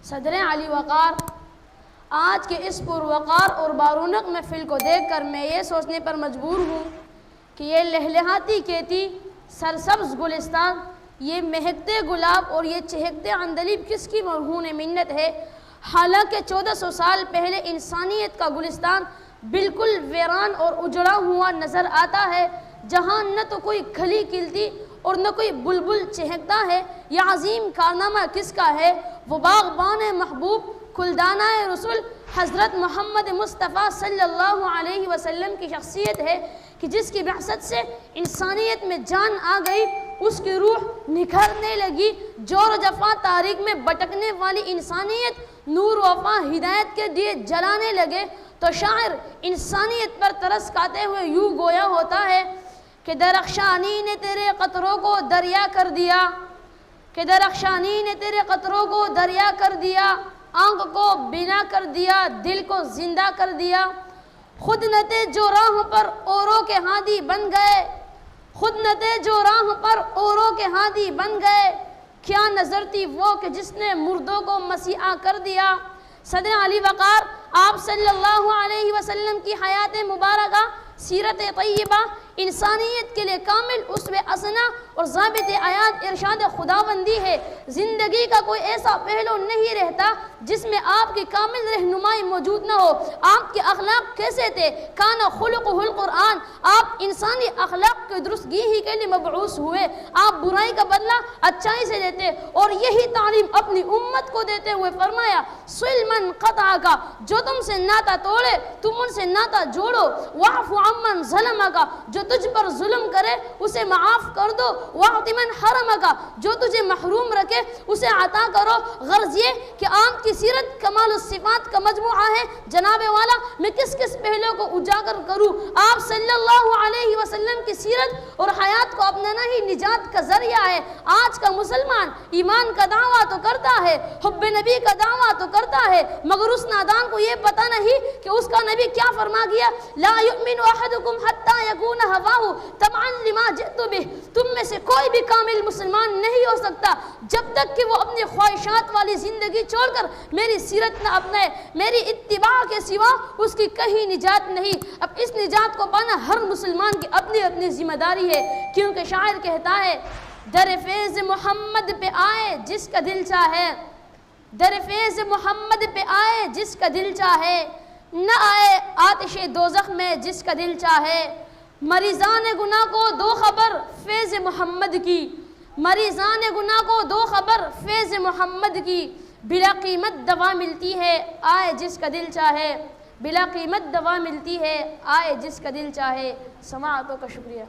صدر علی وقار، آج کے اس پروقار اور بارونق محفل کو دیکھ کر میں یہ سوچنے پر مجبور ہوں کہ یہ لہلہاتی کھیتی، سرسبز گلستان، یہ مہکتے گلاب اور یہ چہکتے عندلیب کس کی مرہون منت ہے؟ حالانکہ 1400 سال پہلے انسانیت کا گلستان بالکل ویران اور اجڑا ہوا نظر آتا ہے، جہاں نہ تو کوئی کھلی کھلتی اور نہ کوئی بلبل چہکتا ہے۔ یہ عظیم کارنامہ کس کا ہے؟ وہ باغبان محبوب، کلدانہ رسول حضرت محمد مصطفیٰ صلی اللہ علیہ وسلم کی شخصیت ہے کہ جس کی بعثت سے انسانیت میں جان آ گئی، اس کی روح نکھرنے لگی، جور و جفا تاریک میں بٹکنے والی انسانیت نور و وفا ہدایت کے دیے جلانے لگے۔ تو شاعر انسانیت پر ترس کھاتے ہوئے یوں گویا ہوتا ہے کہ درخشانی نے تیرے قطروں کو دریا کر دیا، کہ درخشانی نے تیرے قطروں کو دریا کر دیا، آنکھ کو بنا کر دیا، دل کو زندہ کر دیا۔ خود نتے جو راہ پر اوروں کے ہادی بن گئے، خود نتے جو راہ پر اوروں کے ہادی بن گئے، کیا نظر تھی وہ کہ جس نے مردوں کو مسیحا کر دیا۔ صدر علی وقار آپ صلی اللہ علیہ وسلم کی حیات مبارکہ، سیرت طیبہ انسانیت کے لیے کامل اسوہ حسنہ اور ضابط حیات ارشاد خداوندی ہے۔ زندگی کا کوئی ایسا پہلو نہیں رہتا جس میں آپ کی کامل رہنمائی موجود نہ ہو۔ آپ کے اخلاق کیسے تھے؟ کان خلقہ القرآن، آپ انسانی اخلاق کی درستگی ہی کے لیے مبعوث ہوئے۔ آپ برائی کا بدلہ اچائی سے دیتے اور یہی تعلیم اپنی امت کو دیتے ہوئے فرمایا، صل من قطعک، جو تم سے ناتا توڑے تم ان سے ناتا جوڑو، واعف عمن ظلمک، جو تجھ پر ظلم کرے اسے معاف کر دو، واعط من حرمک، جو تجھے محروم رکھے اسے عطا کرو۔ غرض یہ کہ آپ کی سیرت کمال الصفات کا مجموعہ ہے۔ جناب والا، میں کس کس پہلو کو اجاگر کروں؟ آپ صلی اللہ علیہ وسلم کی سیرت اور حیات کو اپنانا ہی نجات کا ذریعہ ہے۔ آج کا مسلمان ایمان کا دعویٰ تو کرتا ہے، حب نبی کا دعویٰ تو کرتا ہے، مگر اس نادان کو یہ پتہ نہیں کہ اس کا نبی کیا فرما گیا، لا یؤمن احدکم حتی یکون ہواہ تبعا لما جئت بہ۔ تم میں سے کوئی بھی کامل مسلمان نہیں ہو سکتا جب تک کہ وہ اپنی خواہشات والی زندگی چھوڑ کر میری سیرت نہ اپنائے۔ میری اتباع کے سوا اس کی کہیں نجات نہیں۔ اب اس نجات کو پانا ہر مسلمان کی اپنی اپنی ذمہ داری ہے، کیونکہ شاعر کہتا ہے، در فیض محمد پہ آئے جس کا دل چاہے، در فیض محمد پہ آئے جس کا دل چاہے، نہ آئے آتش دوزخ میں جس کا دل چاہے۔ مریضان گناہ کو دو خبر فیض محمد کی، مریضان گناہ کو دو خبر فیض محمد کی، بلا قیمت دوا ملتی ہے آئے جس کا دل چاہے، بلا قیمت دوا ملتی ہے آئے جس کا دل چاہے۔ سماعتوں کا شکریہ۔